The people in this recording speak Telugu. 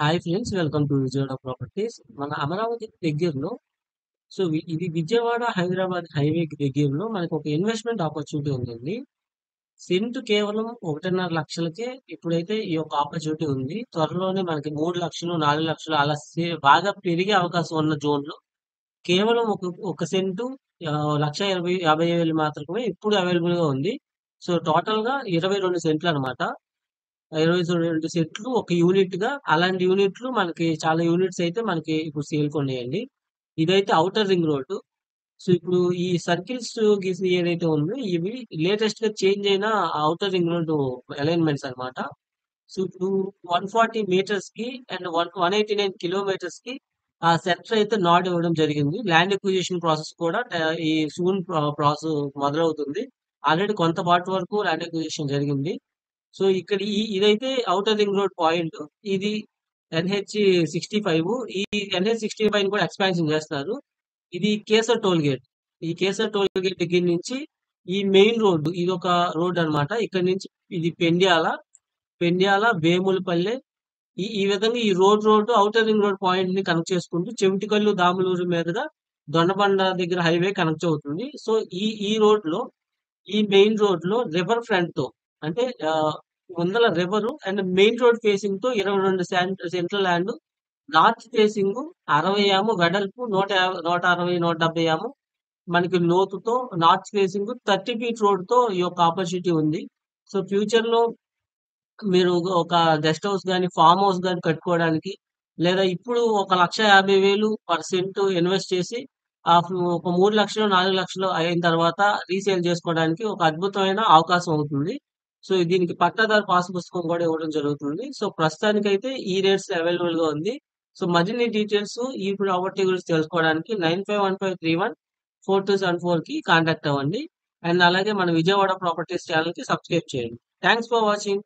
Hi friends, welcome to Vijayawada properties. మన అమరావతి దగ్గరలో ఇది విజయవాడ హైదరాబాద్ హైవేకి దగ్గరలో మనకు ఒక ఇన్వెస్ట్మెంట్ ఆపర్చునిటీ ఉందండి. సెంట్ కేవలం 1.5 లక్షలకే ఇప్పుడైతే ఈ యొక్క ఆపర్చునిటీ ఉంది. త్వరలోనే మనకి 3 లక్షలు 4 లక్షలు అలా బాగా పెరిగే అవకాశం ఉన్న జోన్లో కేవలం ఒక సెంటు 1,50,000 మాత్రమే ఇప్పుడు అవైలబుల్ గా ఉంది. సో టోటల్ గా 22 సెంట్లు అనమాట. 22 సెంట్లు ఒక యూనిట్ గా. అలాంటి యూనిట్లు మనకి చాలా యూనిట్స్ అయితే మనకి ఇప్పుడు సేల్ కొన్నాయండి. ఇదైతే ఔటర్ రింగ్ రోడ్. సో ఇప్పుడు ఈ సర్కిల్స్ గీసి ఏదైతే ఉందో ఇవి లేటెస్ట్ గా చేంజ్ అయిన ఔటర్ రింగ్ రోడ్ అలైన్మెంట్స్ అన్నమాట. సో ఇప్పుడు 140 మీటర్స్ కి అండ్ 189 కిలోమీటర్స్ కి ఆ సెక్టర్ అయితే నాట్ ఇవ్వడం జరిగింది. ల్యాండ్ ఎక్విజిషన్ ప్రాసెస్ కూడా ఈ సూన్ ప్రాసెస్ మొదలవుతుంది. ఆల్రెడీ కొంత పార్ట్ వరకు ల్యాండ్ ఎక్విజిషన్ జరిగింది. సో ఇక్కడ ఇదైతే ఔటర్ రింగ్ రోడ్ పాయింట్. ఇది ఎన్హెచ్ 65. ఈ ఎన్హెచ్ 65 కూడా ఎక్స్పాన్షన్ చేస్తారు. ఇది కేసర్ టోల్ గేట్. ఈ కేసర్ టోల్ గేట్ దగ్గర నుంచి ఈ మెయిన్ రోడ్డు ఇది ఒక రోడ్ అన్నమాట. ఇక్కడ నుంచి ఇది పెండ్యాల వేములపల్లె. ఈ విధంగా ఈ road outer ring road point ని కనెక్ట్ చేసుకుంటూ చెవిటికల్లు దాములూరు మీదుగా దొండబండ దగ్గర హైవే కనెక్ట్ అవుతుంది. సో ఈ రోడ్ లో ఈ మెయిన్ రోడ్ లో రివర్ ఫ్రంట్ తో అంటే ముందల river and main road facing తో 22 సెంట్రల్ ల్యాండ్. నార్త్ ఫేసింగ్ 60 ఏమో వెడల్పు 160 170 ఏమో మనకి లోతుతో నార్త్ ఫేసింగ్ 30 ఫీట్ రోడ్ తో ఈ యొక్క ఆపర్చునిటీ ఉంది. సో ఫ్యూచర్ లో మీరు ఒక గెస్ట్ హౌస్ గాని, ఫార్మ్ హౌస్ గాని కట్టుకోవడానికి, లేదా ఇప్పుడు 1,50,000 పర్ సెంట్ ఇన్వెస్ట్ చేసి ఒక 3 లక్షలు 4 లక్షలు అయిన తర్వాత రీసేల్ చేసుకోవడానికి ఒక అద్భుతమైన అవకాశం అవుతుంది. సో దీనికి పట్టాదారు పాస్ పుస్తకం కూడా ఇవ్వడం జరుగుతుంది. సో ప్రస్తుతానికైతే ఈ రేట్స్ అవైలబుల్ గా ఉంది. సో మరిన్ని డీటెయిల్స్ ఈ ప్రాపర్టీ గురించి తెలుసుకోవడానికి 9515314274 కి కాంటాక్ట్ అవ్వండి. అండ్ అలాగే మన విజయవాడ ప్రాపర్టీస్ ఛానల్ కి సబ్స్క్రైబ్ చేయండి. Thanks for watching.